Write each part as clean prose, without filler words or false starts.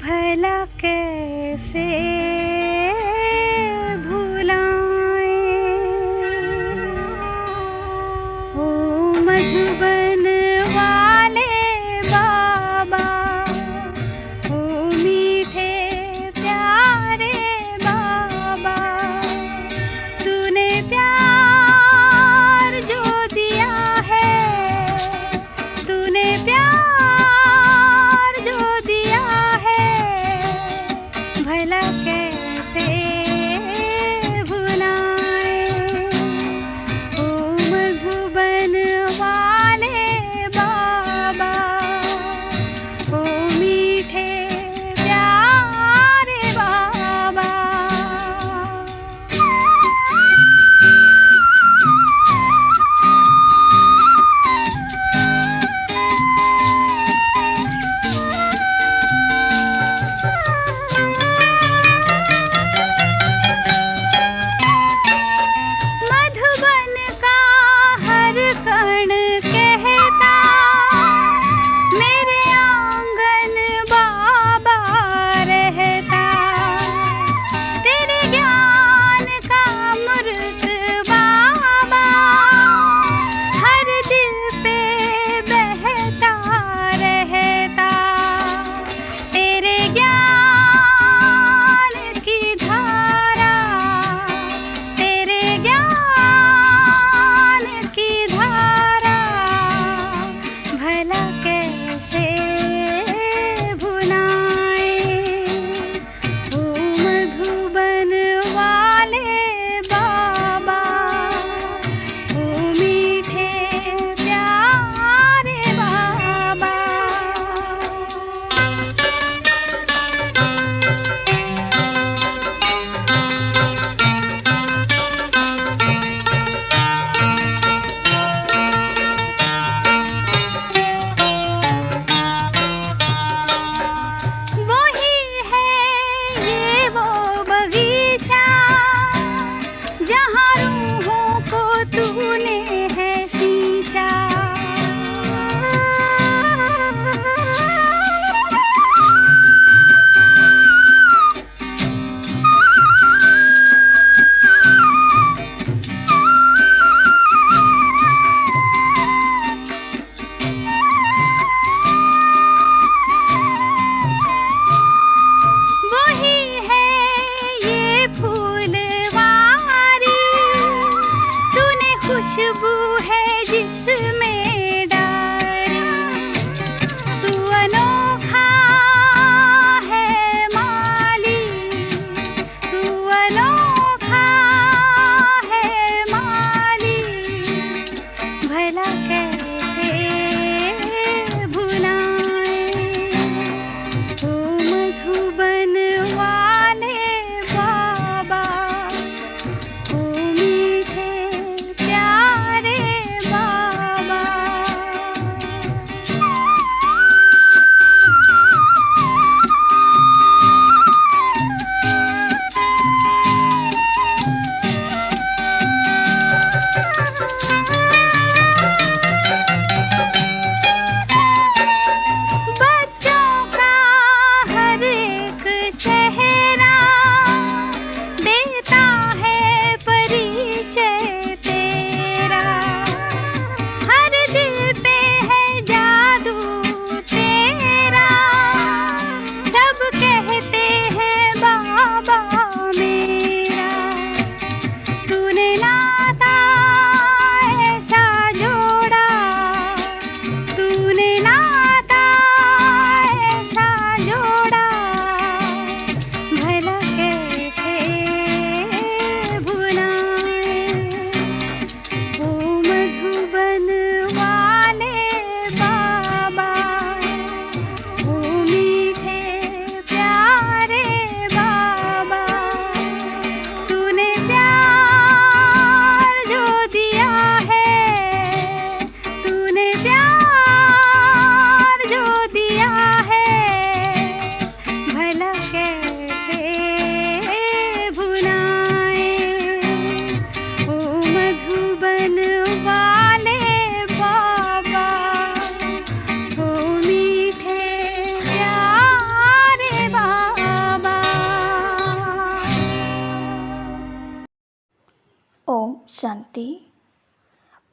भला कैसे भुलाएं। ओ मधुबन वाले बाबा, ओ मीठे प्यारे बाबा, तूने प्यार जो दिया है, तूने प्यार जो दिया है, भला कैसे भुलाएं। ओ मधुबन वाले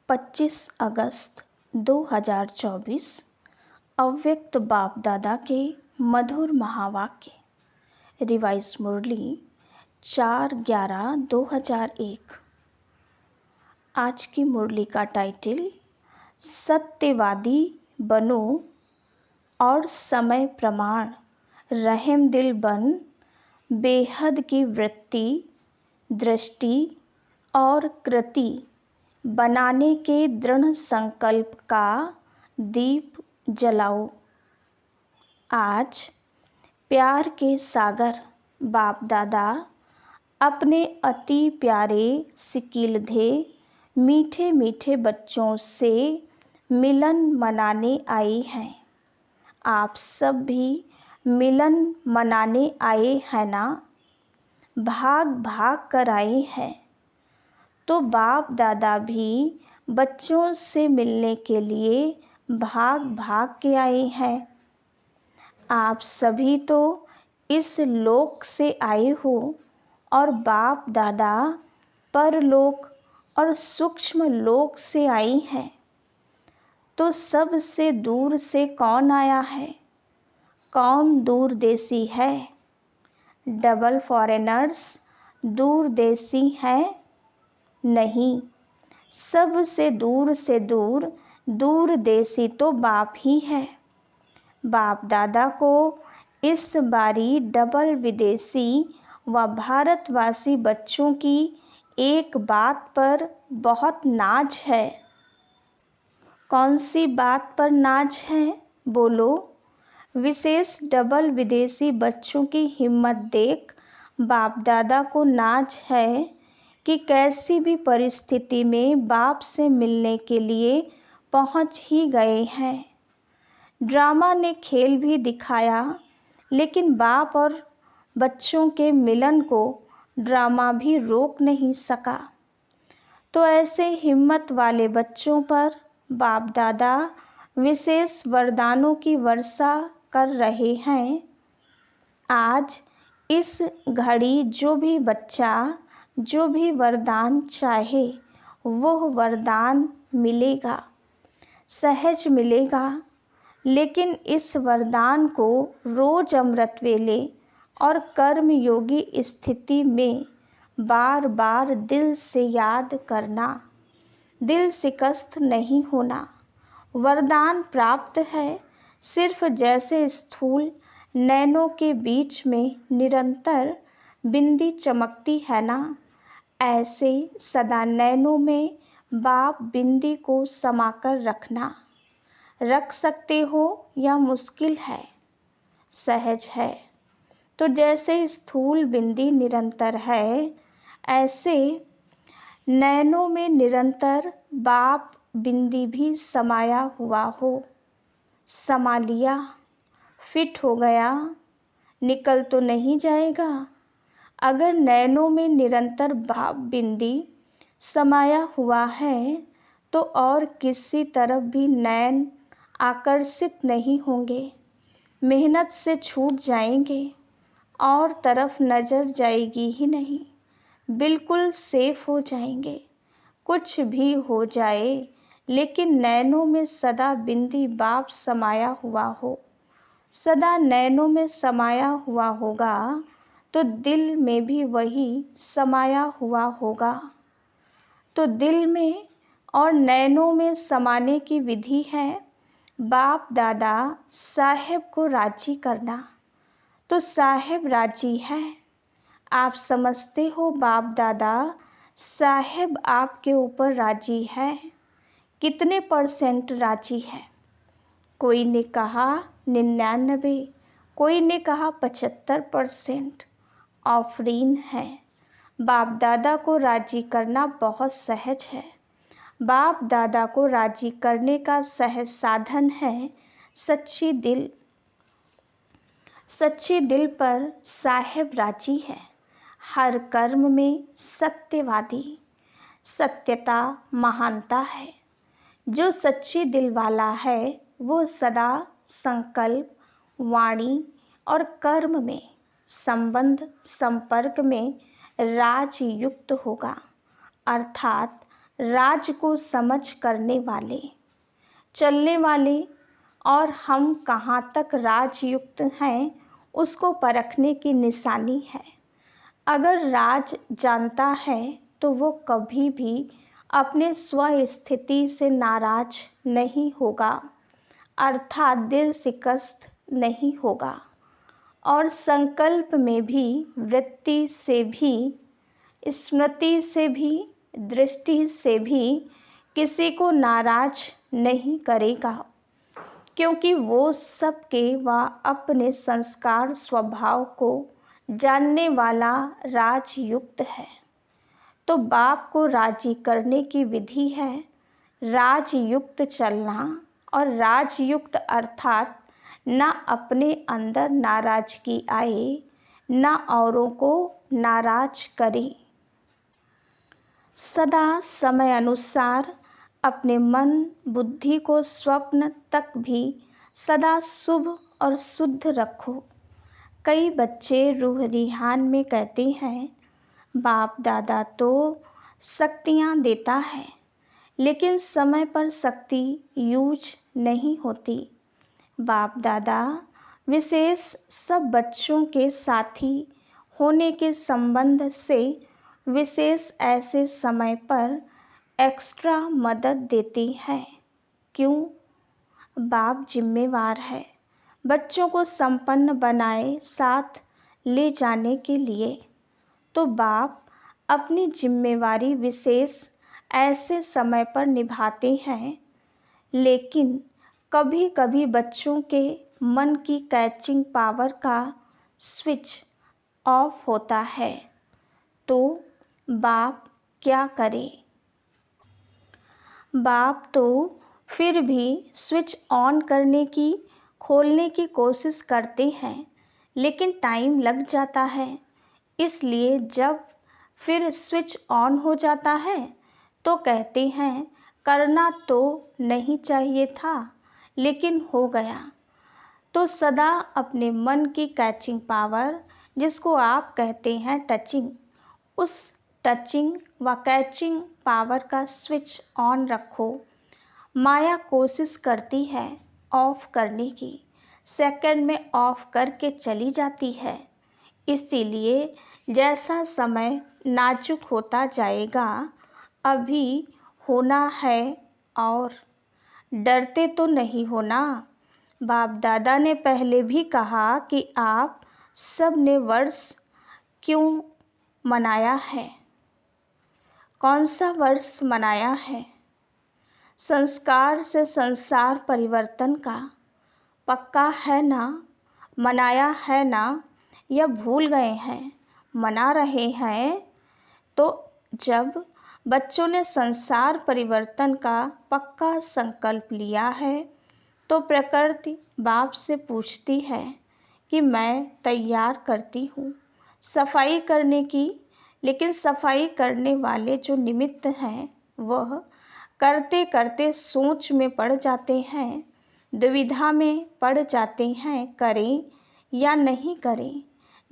25 अगस्त 2024 अव्यक्त बाप दादा के मधुर महावाक्य। रिवाइज मुरली 4/11/2001। आज की मुरली का टाइटल सत्यवादी बनो और समय प्रमाण रहम दिल बन बेहद की वृत्ति, दृष्टि और कृति बनाने के दृढ़ संकल्प का दीप जलाओ। आज प्यार के सागर बाप दादा अपने अति प्यारे सिकीलधे मीठे मीठे बच्चों से मिलन मनाने आई हैं। आप सब भी मिलन मनाने आए हैं ना? भाग भाग कर आए हैं। तो बाप दादा भी बच्चों से मिलने के लिए भाग भाग के आए हैं। आप सभी तो इस लोक से आए हो और बाप दादा परलोक और सूक्ष्म लोक से आई हैं। तो सबसे दूर से कौन आया है? कौन दूरदेशी है? डबल फॉरेनर्स दूरदेशी हैं? नहीं, सबसे दूर दूरदेशी तो बाप ही है। बाप दादा को इस बारी डबल विदेशी व भारतवासी बच्चों की एक बात पर बहुत नाज है। कौन सी बात पर नाज है? बोलो। विशेष डबल विदेशी बच्चों की हिम्मत देख बाप दादा को नाज है कि कैसी भी परिस्थिति में बाप से मिलने के लिए पहुंच ही गए हैं। ड्रामा ने खेल भी दिखाया, लेकिन बाप और बच्चों के मिलन को ड्रामा भी रोक नहीं सका। तो ऐसे हिम्मत वाले बच्चों पर बाप दादा विशेष वरदानों की वर्षा कर रहे हैं। आज इस घड़ी जो भी बच्चा जो भी वरदान चाहे वह वरदान मिलेगा, सहज मिलेगा। लेकिन इस वरदान को रोज अमृत वेले और कर्म योगी स्थिति में बार बार दिल से याद करना, दिल शिकस्त नहीं होना। वरदान प्राप्त है सिर्फ जैसे स्थूल नैनों के बीच में निरंतर बिंदी चमकती है ना, ऐसे सदा नैनों में बाप बिंदी को समाकर रखना। रख सकते हो या मुश्किल है? सहज है। तो जैसे स्थूल बिंदी निरंतर है, ऐसे नैनों में निरंतर बाप बिंदी भी समाया हुआ हो। समा लिया, फिट हो गया, निकल तो नहीं जाएगा। अगर नैनों में निरंतर बाप बिंदी समाया हुआ है तो और किसी तरफ भी नैन आकर्षित नहीं होंगे, मेहनत से छूट जाएंगे और तरफ नज़र जाएगी ही नहीं, बिल्कुल सेफ हो जाएंगे। कुछ भी हो जाए, लेकिन नैनों में सदा बिंदी बाप समाया हुआ हो, सदा नैनों में समाया हुआ होगा तो दिल में भी वही समाया हुआ होगा। तो दिल में और नैनों में समाने की विधि है बाप दादा साहेब को राजी करना। तो साहेब राजी है। आप समझते हो बाप दादा साहेब आपके ऊपर राजी है। कितने % राजी है? कोई ने कहा 99, कोई ने कहा 75% ऑफरीन है। बाप दादा को राजी करना बहुत सहज है। बाप दादा को राजी करने का सहज साधन है सच्ची दिल। सच्चे दिल पर साहेब राजी है। हर कर्म में सत्यवादी, सत्यता महानता है। जो सच्चे दिल वाला है वो सदा संकल्प, वाणी और कर्म में, संबंध संपर्क में राजयुक्त होगा, अर्थात राज को समझ करने वाले, चलने वाले और हम कहाँ तक राजयुक्त हैं उसको परखने की निशानी है। अगर राज जानता है तो वो कभी भी अपने स्वस्थिति से नाराज नहीं होगा, अर्थात दिल शिकस्त नहीं होगा और संकल्प में भी, वृत्ति से भी, स्मृति से भी, दृष्टि से भी किसी को नाराज नहीं करेगा, क्योंकि वो सबके व अपने संस्कार स्वभाव को जानने वाला राजयुक्त है। तो बाप को राजी करने की विधि है राजयुक्त चलना, और राजयुक्त अर्थात न अपने अंदर नाराजगी आए, न औरों को नाराज करे। सदा समय अनुसार अपने मन बुद्धि को स्वप्न तक भी सदा शुभ और शुद्ध रखो। कई बच्चे रूह रिहान में कहते हैं, बाप दादा तो शक्तियाँ देता है, लेकिन समय पर शक्ति यूज नहीं होती। बाप दादा विशेष सब बच्चों के साथी होने के संबंध से विशेष ऐसे समय पर एक्स्ट्रा मदद देती है। क्यों? बाप जिम्मेवार है बच्चों को संपन्न बनाए साथ ले जाने के लिए। तो बाप अपनी जिम्मेवारी विशेष ऐसे समय पर निभाते हैं, लेकिन कभी कभी बच्चों के मन की कैचिंग पावर का स्विच ऑफ होता है, तो बाप क्या करे? बाप तो फिर भी स्विच ऑन करने की, खोलने की कोशिश करते हैं, लेकिन टाइम लग जाता है। इसलिए जब फिर स्विच ऑन हो जाता है तो कहते हैं, करना तो नहीं चाहिए था लेकिन हो गया। तो सदा अपने मन की कैचिंग पावर, जिसको आप कहते हैं टचिंग, उस टचिंग व कैचिंग पावर का स्विच ऑन रखो। माया कोशिश करती है ऑफ करने की, सेकंड में ऑफ करके चली जाती है। इसीलिए जैसा समय नाजुक होता जाएगा, अभी होना है। और डरते तो नहीं हो ना। बाप दादा ने पहले भी कहा कि आप सब ने वर्ष क्यों मनाया है, कौन सा वर्ष मनाया है? संस्कार से संसार परिवर्तन का पक्का है ना, मनाया है ना, या भूल गए हैं? मना रहे हैं। तो जब बच्चों ने संसार परिवर्तन का पक्का संकल्प लिया है, तो प्रकृति बाप से पूछती है कि मैं तैयार करती हूँ सफाई करने की, लेकिन सफाई करने वाले जो निमित्त हैं वह करते करते सोच में पड़ जाते हैं, दुविधा में पड़ जाते हैं, करें या नहीं करें,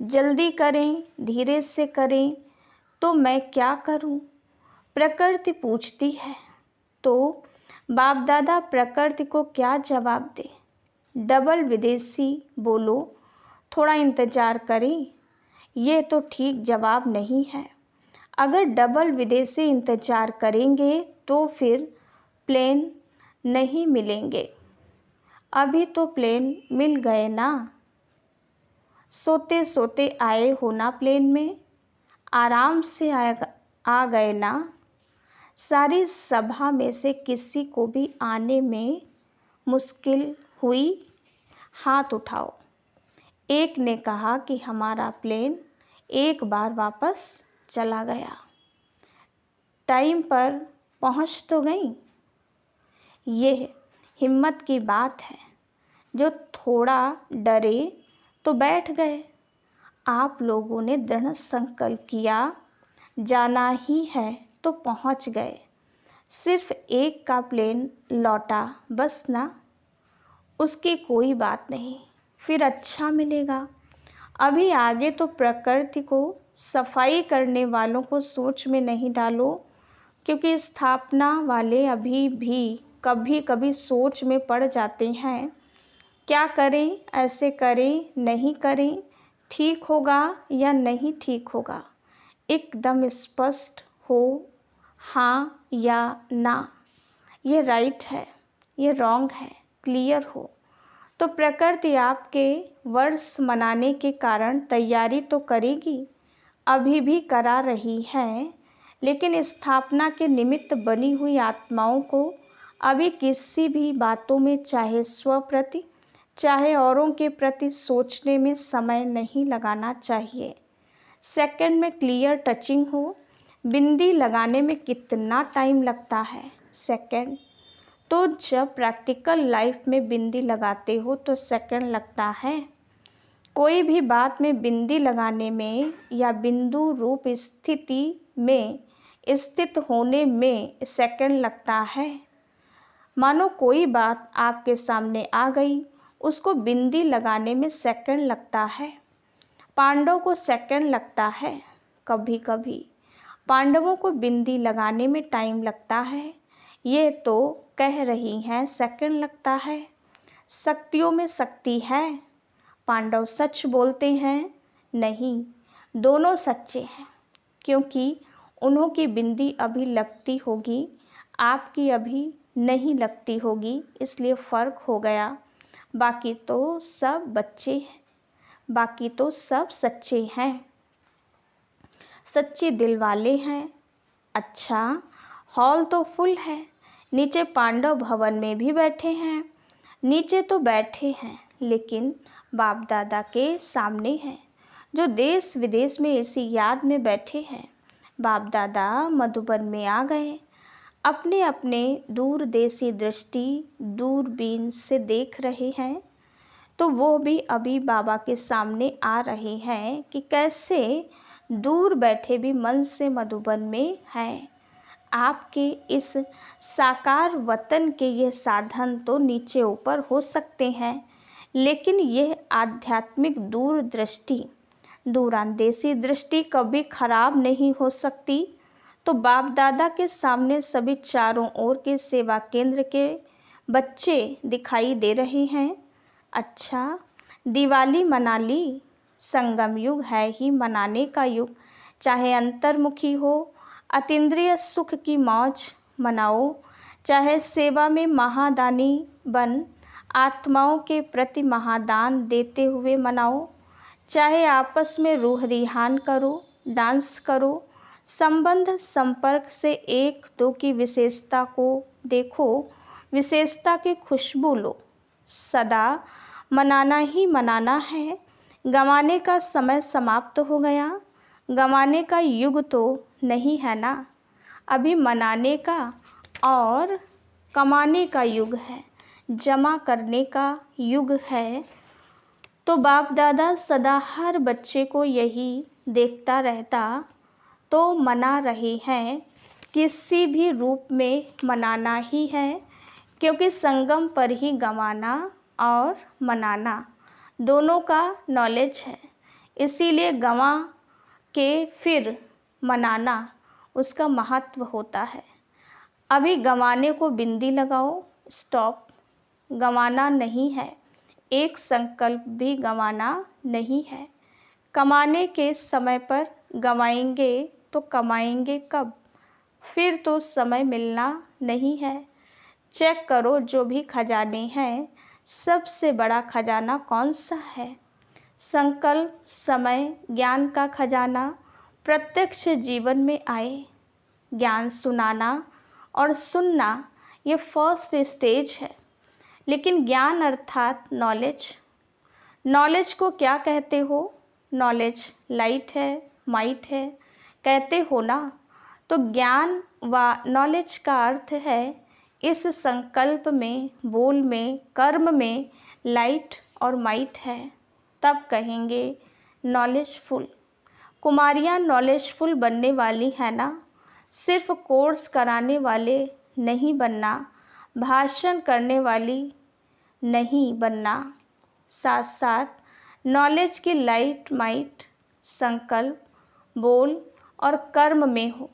जल्दी करें, धीरे से करें, तो मैं क्या करूं? प्रकृति पूछती है। तो बाप दादा प्रकृति को क्या जवाब दे? डबल विदेशी बोलो, थोड़ा इंतज़ार करें। ये तो ठीक जवाब नहीं है। अगर डबल विदेशी इंतज़ार करेंगे तो फिर प्लेन नहीं मिलेंगे। अभी तो प्लेन मिल गए ना। सोते सोते आए हो ना प्लेन में, आराम से आ गए ना। सारी सभा में से किसी को भी आने में मुश्किल हुई? हाथ उठाओ। एक ने कहा कि हमारा प्लेन एक बार वापस चला गया। टाइम पर पहुंच तो गई। ये हिम्मत की बात है। जो थोड़ा डरे तो बैठ गए। आप लोगों ने दृढ़ संकल्प किया, जाना ही है तो पहुंच गए। सिर्फ एक का प्लेन लौटा बस ना, उसकी कोई बात नहीं, फिर अच्छा मिलेगा। अभी आगे तो प्रकृति को सफाई करने वालों को सोच में नहीं डालो क्योंकि स्थापना वाले अभी भी कभी कभी सोच में पड़ जाते हैं, क्या करें, ऐसे करें, नहीं करें, ठीक होगा या नहीं ठीक होगा। एकदम स्पष्ट हो, हाँ या ना, ये राइट है, ये रॉन्ग है, क्लियर हो। तो प्रकृति आपके वर्ष मनाने के कारण तैयारी तो करेगी, अभी भी करा रही है, लेकिन स्थापना के निमित्त बनी हुई आत्माओं को अभी किसी भी बातों में, चाहे स्व प्रति चाहे औरों के प्रति सोचने में समय नहीं लगाना चाहिए। सेकंड में क्लियर टचिंग हो। बिंदी लगाने में कितना टाइम लगता है? सेकंड। तो जब प्रैक्टिकल लाइफ में बिंदी लगाते हो तो सेकंड लगता है। कोई भी बात में बिंदी लगाने में या बिंदु रूप स्थिति में स्थित होने में सेकंड लगता है। मानो कोई बात आपके सामने आ गई, उसको बिंदी लगाने में सेकंड लगता है। पांडव को सेकंड लगता है। कभी कभी पांडवों को बिंदी लगाने में टाइम लगता है, ये तो कह रही हैं सेकंड लगता है। शक्तियों में शक्ति है। पांडव सच बोलते हैं? नहीं, दोनों सच्चे हैं, क्योंकि उन्हों की बिंदी अभी लगती होगी, आपकी अभी नहीं लगती होगी, इसलिए फ़र्क हो गया। बाकी तो सब बच्चे हैं, बाकी तो सब सच्चे हैं, सच्चे दिल वाले हैं। अच्छा, हॉल तो फुल है, नीचे पांडव भवन में भी बैठे हैं। नीचे तो बैठे हैं, लेकिन बाप दादा के सामने हैं, जो देश विदेश में इसी याद में बैठे हैं। बाप दादा मधुबन में आ गए, अपने अपने दूरदेशी दृष्टि दूरबीन से देख रहे हैं। तो वो भी अभी बाबा के सामने आ रहे हैं कि कैसे दूर बैठे भी मन से मधुबन में हैं। आपके इस साकार वतन के ये साधन तो नीचे ऊपर हो सकते हैं, लेकिन यह आध्यात्मिक दूरदृष्टि, दूरांदेशी दृष्टि कभी खराब नहीं हो सकती। तो बाप दादा के सामने सभी चारों ओर के सेवा केंद्र के बच्चे दिखाई दे रहे हैं। अच्छा, दिवाली मना ली, संगम युग है ही मनाने का युग। चाहे अंतर्मुखी हो, अतीन्द्रिय सुख की मौज मनाओ, चाहे सेवा में महादानी बन आत्माओं के प्रति महादान देते हुए मनाओ, चाहे आपस में रूह रिहान करो, डांस करो, संबंध संपर्क से एक दो की विशेषता को देखो, विशेषता की खुशबू लो। सदा मनाना ही मनाना है। गंवाने का समय समाप्त हो गया। गंवाने का युग तो नहीं है ना, अभी मनाने का और कमाने का युग है, जमा करने का युग है। तो बाप दादा सदा हर बच्चे को यही देखता रहता, तो मना रहे हैं, किसी भी रूप में मनाना ही है, क्योंकि संगम पर ही गंवाना और मनाना दोनों का नॉलेज है। इसीलिए गंवा के फिर मनाना उसका महत्व होता है। अभी गंवाने को बिंदी लगाओ, स्टॉप। गंवाना नहीं है, एक संकल्प भी गंवाना नहीं है। कमाने के समय पर गंवाएंगे तो कमाएंगे कब? फिर तो समय मिलना नहीं है। चेक करो जो भी खजाने हैं, सबसे बड़ा खजाना कौन सा है? संकल्प, समय, ज्ञान का खजाना प्रत्यक्ष जीवन में आए। ज्ञान सुनाना और सुनना ये फर्स्ट स्टेज है, लेकिन ज्ञान अर्थात नॉलेज। नॉलेज को क्या कहते हो? नॉलेज लाइट है, माइट है, कहते हो ना। तो ज्ञान व नॉलेज का अर्थ है इस संकल्प में, बोल में, कर्म में लाइट और माइट है, तब कहेंगे नॉलेजफुल। कुमारियाँ नॉलेजफुल बनने वाली है ना, सिर्फ कोर्स कराने वाले नहीं बनना, भाषण करने वाली नहीं बनना, साथ साथ नॉलेज की लाइट माइट संकल्प, बोल और कर्म में हो।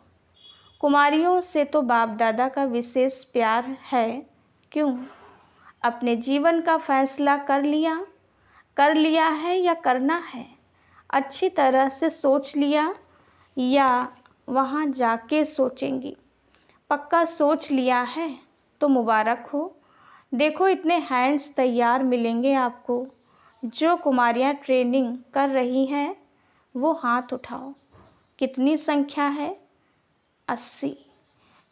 कुमारियों से तो बाप दादा का विशेष प्यार है। क्यों? अपने जीवन का फैसला कर लिया है या करना है? अच्छी तरह से सोच लिया या वहाँ जाके सोचेंगी? पक्का सोच लिया है तो मुबारक हो। देखो इतने हैंड्स तैयार मिलेंगे आपको। जो कुमारियाँ ट्रेनिंग कर रही हैं वो हाथ उठाओ। कितनी संख्या है? 80।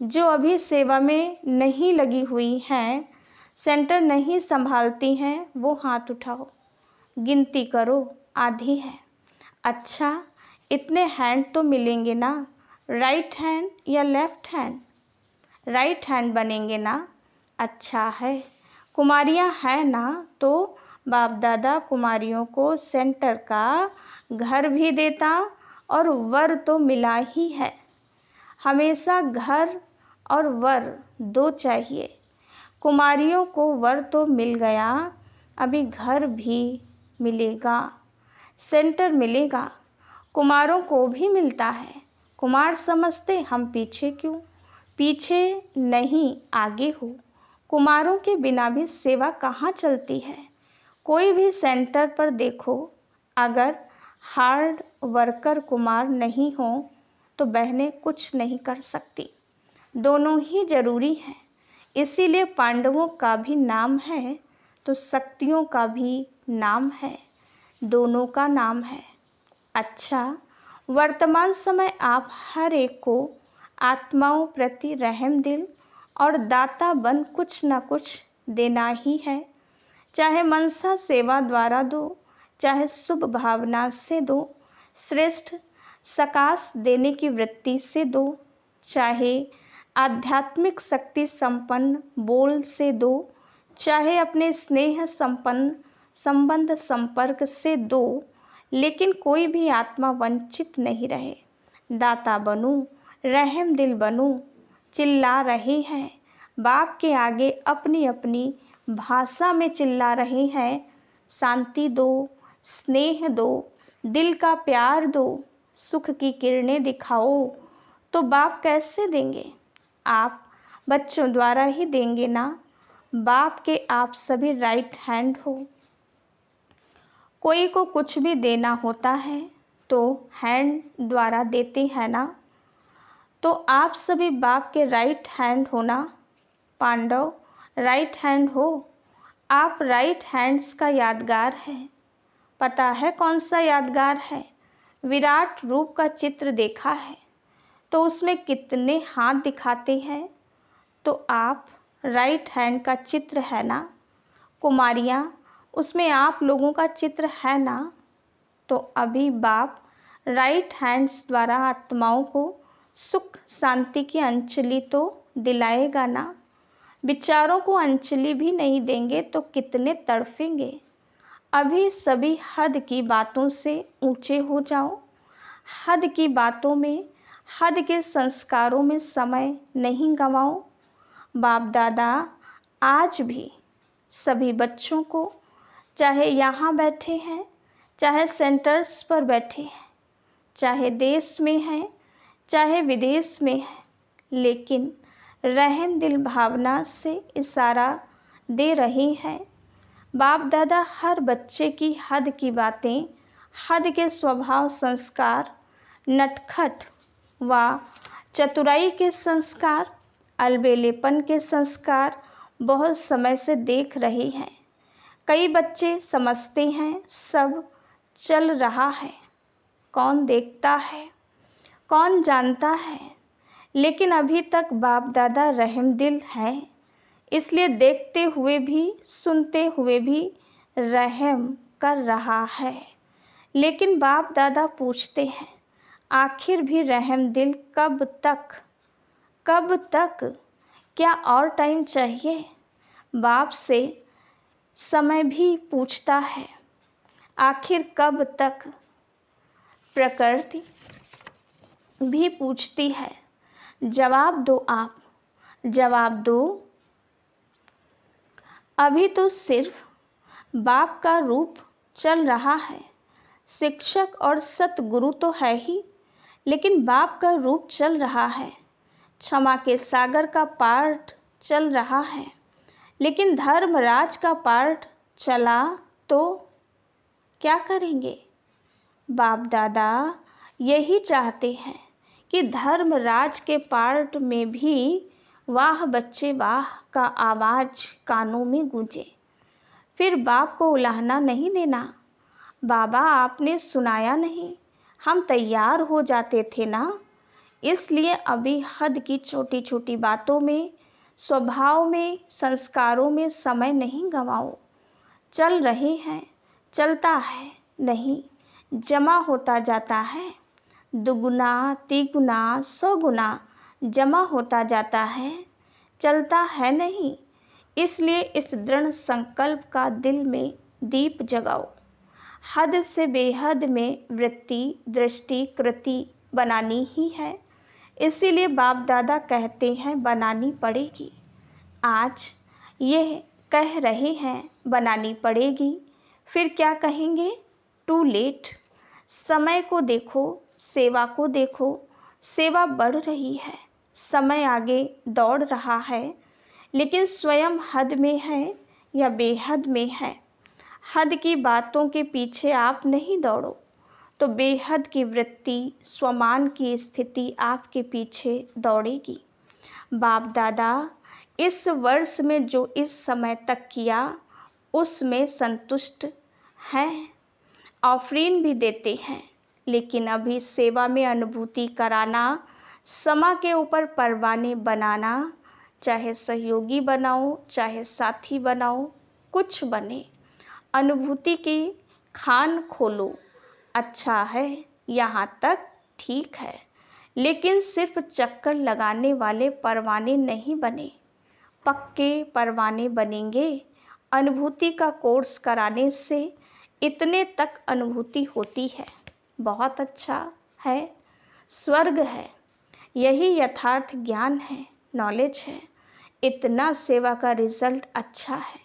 जो अभी सेवा में नहीं लगी हुई हैं, सेंटर नहीं संभालती हैं, वो हाथ उठाओ। गिनती करो, आधी है। अच्छा, इतने हैंड तो मिलेंगे ना? राइट हैंड या लेफ्ट हैंड? राइट हैंड बनेंगे ना? अच्छा है। कुमारियाँ हैं ना? तो बाप दादा कुमारियों को सेंटर का घर भी देता और वर तो मिला ही है। हमेशा घर और वर दो चाहिए। कुमारियों को वर तो मिल गया, अभी घर भी मिलेगा, सेंटर मिलेगा। कुमारों को भी मिलता है। कुमार समझते हम पीछे क्यों? पीछे नहीं, आगे हो। कुमारों के बिना भी सेवा कहाँ चलती है? कोई भी सेंटर पर देखो, अगर हार्ड वर्कर कुमार नहीं हो तो बहनें कुछ नहीं कर सकती। दोनों ही जरूरी हैं। इसीलिए पांडवों का भी नाम है तो शक्तियों का भी नाम है, दोनों का नाम है। अच्छा, वर्तमान समय आप हर एक को आत्माओं प्रति रहम दिल और दाता बन कुछ न कुछ देना ही है। चाहे मनसा सेवा द्वारा दो, चाहे शुभ भावना से दो, श्रेष्ठ सकाश देने की वृत्ति से दो, चाहे आध्यात्मिक शक्ति संपन्न बोल से दो, चाहे अपने स्नेह संपन्न संबंध संपर्क से दो, लेकिन कोई भी आत्मा वंचित नहीं रहे। दाता बनूं, रहम दिल बनूं। चिल्ला रहे हैं बाप के आगे, अपनी अपनी भाषा में चिल्ला रहे हैं। शांति दो, स्नेह दो, दिल का प्यार दो, सुख की किरणें दिखाओ। तो बाप कैसे देंगे? आप बच्चों द्वारा ही देंगे ना। बाप के आप सभी राइट हैंड हो। कोई को कुछ भी देना होता है तो हैंड द्वारा देते हैं ना। तो आप सभी बाप के राइट हैंड हो ना। पांडव राइट हैंड हो। आप राइट हैंड्स का यादगार है। पता है कौन सा यादगार है? विराट रूप का चित्र देखा है तो उसमें कितने हाथ दिखाते हैं? तो आप राइट हैंड का चित्र है ना। कुमारियाँ, उसमें आप लोगों का चित्र है ना। तो अभी बाप राइट हैंड्स द्वारा आत्माओं को सुख शांति की अंजलि तो दिलाएगा ना। विचारों को अंजलि भी नहीं देंगे तो कितने तड़फेंगे। अभी सभी हद की बातों से ऊंचे हो जाओ। हद की बातों में, हद के संस्कारों में समय नहीं गंवाओ। बाप दादा आज भी सभी बच्चों को, चाहे यहाँ बैठे हैं, चाहे सेंटर्स पर बैठे हैं, चाहे देश में हैं, चाहे विदेश में हैं, लेकिन रहम दिल भावना से इशारा दे रहे हैं। बाप दादा हर बच्चे की हद की बातें, हद के स्वभाव संस्कार, नटखट व चतुराई के संस्कार, अलबेलेपन के संस्कार बहुत समय से देख रहे हैं। कई बच्चे समझते हैं सब चल रहा है, कौन देखता है, कौन जानता है, लेकिन अभी तक बाप दादा रहम दिल है, इसलिए देखते हुए भी सुनते हुए भी रहम कर रहा है। लेकिन बाप दादा पूछते हैं आखिर भी रहम दिल कब तक? कब तक? क्या और टाइम चाहिए? बाप से समय भी पूछता है आखिर कब तक? प्रकृति भी पूछती है, जवाब दो आप, जवाब दो। अभी तो सिर्फ बाप का रूप चल रहा है। शिक्षक और सतगुरु तो है ही, लेकिन बाप का रूप चल रहा है। क्षमा के सागर का पार्ट चल रहा है, लेकिन धर्मराज का पार्ट चला तो क्या करेंगे? बाप दादा यही चाहते हैं कि धर्मराज के पार्ट में भी वाह बच्चे वाह का आवाज़ कानों में गूंजे। फिर बाप को उलाहना नहीं देना, बाबा आपने सुनाया नहीं, हम तैयार हो जाते थे ना। इसलिए अभी हद की छोटी छोटी बातों में, स्वभाव में, संस्कारों में समय नहीं गंवाओ। चल रहे हैं, चलता है नहीं, जमा होता जाता है, दुगुना तिगुना 100 गुना जमा होता जाता है, चलता है नहीं। इसलिए इस दृढ़ संकल्प का दिल में दीप जगाओ। हद से बेहद में वृत्ति, दृष्टि, कृति बनानी ही है। इसीलिए बाप दादा कहते हैं बनानी पड़ेगी। आज यह कह रहे हैं बनानी पड़ेगी, फिर क्या कहेंगे? Too late. समय को देखो, सेवा को देखो, सेवा बढ़ रही है, समय आगे दौड़ रहा है, लेकिन स्वयं हद में है या बेहद में है। हद की बातों के पीछे आप नहीं दौड़ो तो बेहद की वृत्ति, स्वमान की स्थिति आपके पीछे दौड़ेगी। बाप दादा इस वर्ष में जो इस समय तक किया उसमें संतुष्ट हैं, ऑफरीन भी देते हैं, लेकिन अभी सेवा में अनुभूति कराना, समा के ऊपर परवाने बनाना, चाहे सहयोगी बनाओ, चाहे साथी बनाओ, कुछ बने, अनुभूति की खान खोलो। अच्छा है, यहाँ तक ठीक है, लेकिन सिर्फ चक्कर लगाने वाले परवाने नहीं बने, पक्के परवाने बनेंगे। अनुभूति का कोर्स कराने से इतने तक अनुभूति होती है, बहुत अच्छा है, स्वर्ग है। यही यथार्थ ज्ञान है, नॉलेज है। इतना सेवा का रिजल्ट अच्छा है।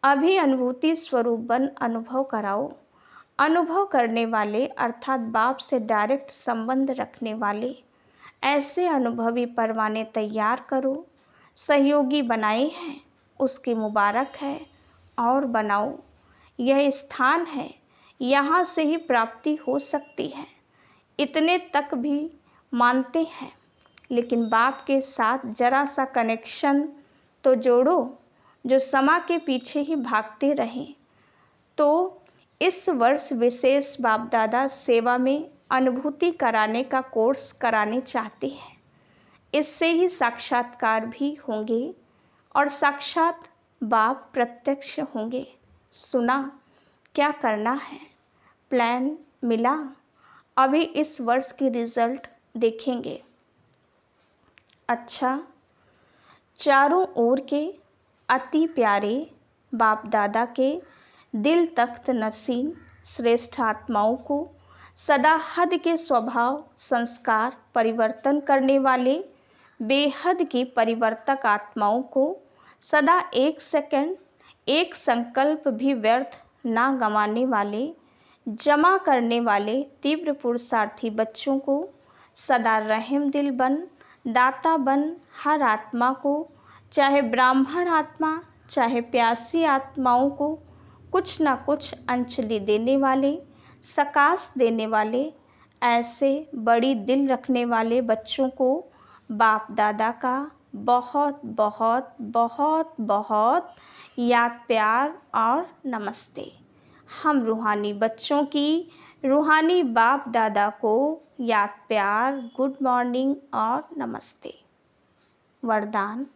अभी अनुभूति स्वरूप बन अनुभव कराओ। अनुभव करने वाले अर्थात बाप से डायरेक्ट संबंध रखने वाले ऐसे अनुभवी परवाने तैयार करो। सहयोगी बनाए हैं, उसकी मुबारक है और बनाओ। यह स्थान है, यहाँ से ही प्राप्ति हो सकती है, इतने तक भी मानते हैं, लेकिन बाप के साथ जरा सा कनेक्शन तो जोड़ो, जो समा के पीछे ही भागते रहें। तो इस वर्ष विशेष बाप दादा सेवा में अनुभूति कराने का कोर्स कराने चाहते हैं। इससे ही साक्षात्कार भी होंगे और साक्षात बाप प्रत्यक्ष होंगे। सुना क्या करना है, प्लान मिला, अभी इस वर्ष की रिजल्ट देखेंगे। अच्छा, चारों ओर के अति प्यारे बाप दादा के दिल तख्त नसीन श्रेष्ठ आत्माओं को सदा हद के स्वभाव, संस्कार परिवर्तन करने वाले बेहद की परिवर्तक आत्माओं को सदा एक सेकंड, एक संकल्प भी व्यर्थ ना गंवाने वाले, जमा करने वाले तीव्र पुरुषार्थी बच्चों को सदा रहम दिल बन, दाता बन हर आत्मा को, चाहे ब्राह्मण आत्मा, चाहे प्यासी आत्माओं को कुछ ना कुछ अंजलि देने वाले, सकाश देने वाले, ऐसे बड़ी दिल रखने वाले बच्चों को बाप दादा का बहुत बहुत बहुत बहुत याद, प्यार और नमस्ते। हम रूहानी बच्चों की रूहानी बाप दादा को याद, प्यार, गुड मॉर्निंग और नमस्ते। वरदान: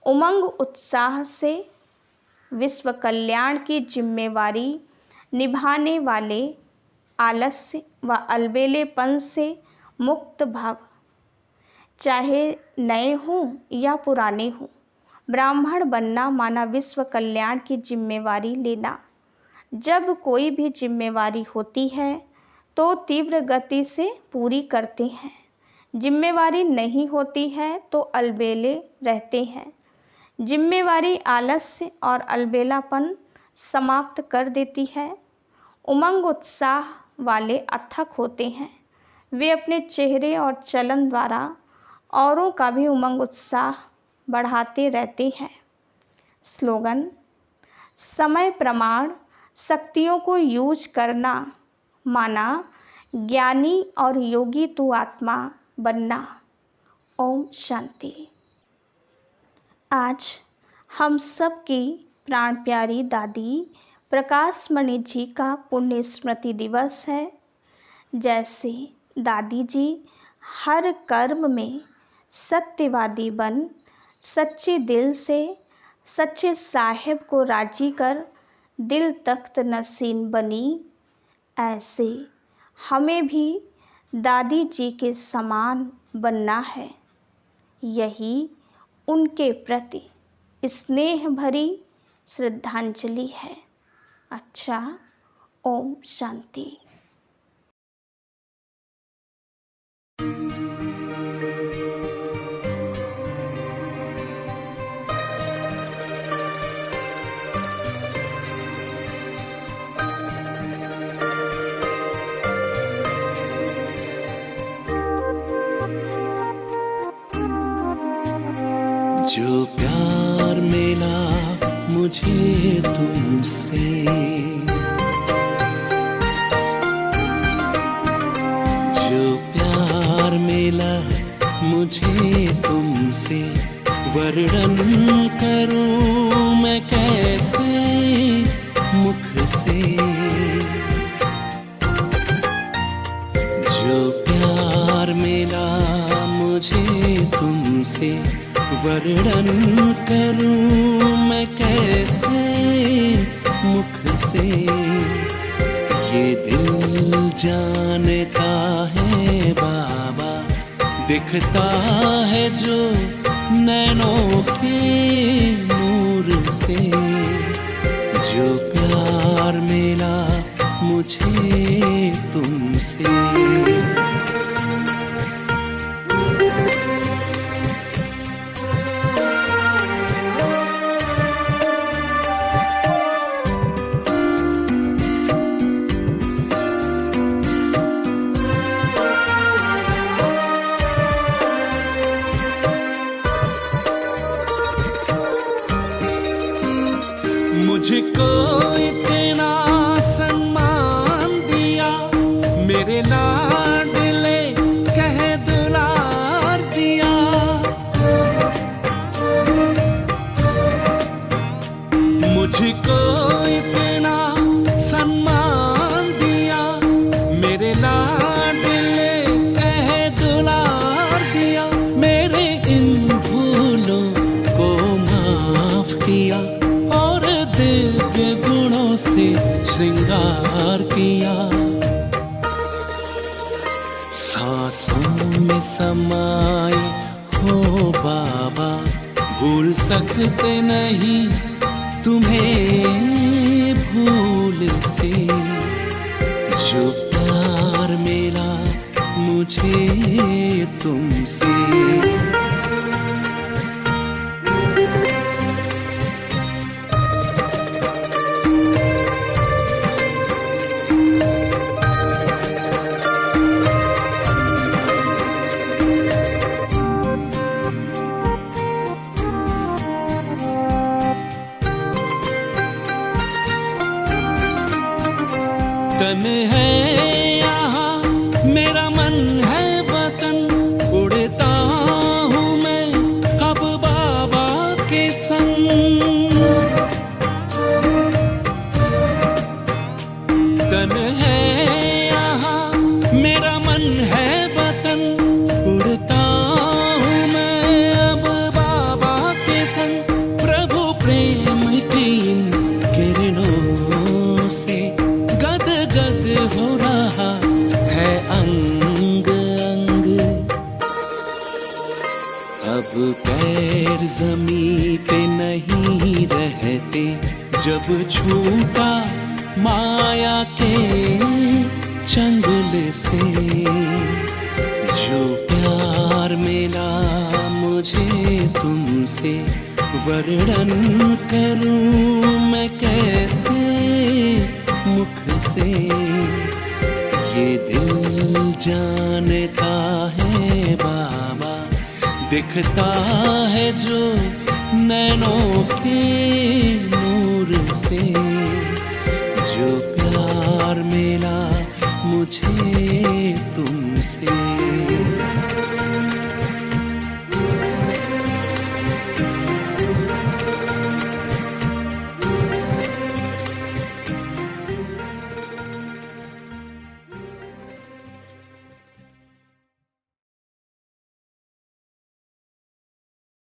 उमंग उत्साह से विश्व कल्याण की जिम्मेवारी निभाने वाले आलस्य व अलबेलेपन से मुक्त भव। चाहे नए हों या पुराने हों, ब्राह्मण बनना माना विश्व कल्याण की जिम्मेवारी लेना। जब कोई भी जिम्मेवारी होती है तो तीव्र गति से पूरी करते हैं, जिम्मेवारी नहीं होती है तो अलबेले रहते हैं। जिम्मेवारी आलस्य और अलबेलापन समाप्त कर देती है। उमंग उत्साह वाले अथक होते हैं, वे अपने चेहरे और चलन द्वारा औरों का भी उमंग उत्साह बढ़ाते रहते हैं। स्लोगन: समय प्रमाण शक्तियों को यूज करना, माना ज्ञानी और योगी तू आत्मा बनना। ओम शांति। आज हम सब की प्राण प्यारी दादी प्रकाशमणि जी का पुण्य स्मृति दिवस है। जैसे दादी जी हर कर्म में सत्यवादी बन सच्चे दिल से सच्चे साहिब को राजी कर दिल तख्त नसीन बनी, ऐसे हमें भी दादी जी के समान बनना है। यही उनके प्रति स्नेह भरी श्रद्धांजलि है। अच्छा, ओम शांति। जो प्यार मिला मुझे तुमसे, जो प्यार मिला मुझे तुमसे, वर्णन करूं मैं कैसे मुख से। जो प्यार मिला मुझे तुमसे, वर्णन करूं मैं कैसे मुख से। ये दिल जानता है बाबा, दिखता है जो नैनों के नूर से। जो प्यार मिला मुझे तुमसे, मुझको इतना सम्मान दिया, मेरे लाडले कह दुलार दिया। मुझको इतना सम्मान दिया, मेरे लाडले कह दुलार दिया। मेरे इन भूलों को माफ किया और दिव्य गुणों से श्रृंगार किया। सांसों में समाए हो बाबा, भूल सकते नहीं तुम्हें भूल से। जो प्यार मिला मुझे तुमसे, तन है यहाँ मेरा मन है वतन, उड़ता हूँ मैं अब बाबा के संग। तन है यहाँ मेरा मन है वतन, उड़ता हूँ मैं अब बाबा के संग। प्रभु प्रेम की इन किरणों से गद गद हो रहा है अंग अंग। अब पैर ज़मीं पे नहीं रहते, जब छूटा माया के चंगुल से। जो प्यार मिला मुझे तुमसे, वर्णन करूं मैं कैसे मुख से। ये दिल जानता है बाबा, दिखता है जो नैनों के नूर से, जो प्यार मिला मुझे तुमसे।